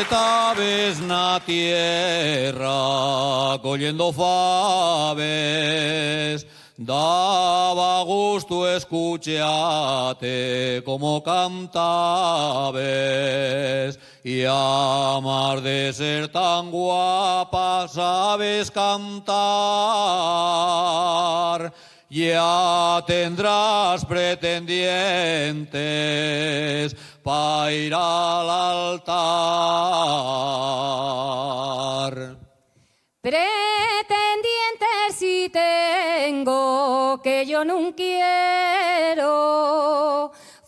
Estabes na tierra collendo faves, daba gusto escucharte como cantabes, y a más de ser tan guapa sabes cantar. Ya tendrás pretendientes para ir al altar. Pretendientes si tengo, que yo no quiero.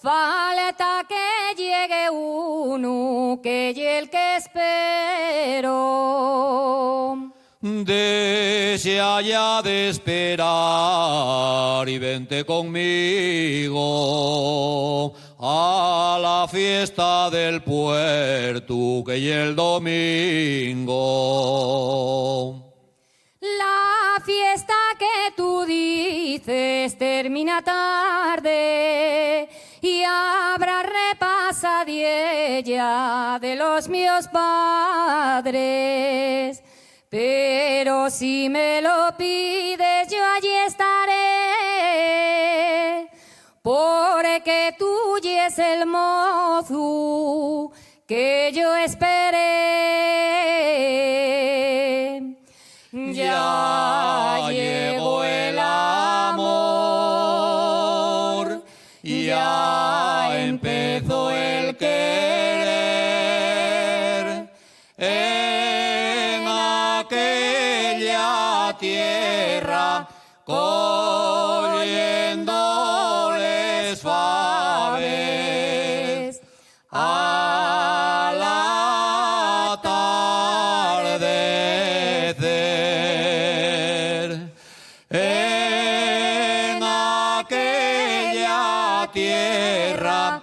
Falta que llegue uno, que y el que espero. Desea ya de esperar y vente conmigo a la fiesta del puerto que y el domingo. La fiesta que tú dices termina tarde y habrá repasadilla de los míos padres. Pero si me lo pides, yo allí estaré, porque tuyo es el mozo que yo esperé. Ya llegó el amor, ya empezó el querer. En aquella tierra cogiéndoles faves al atardecer. En aquella tierra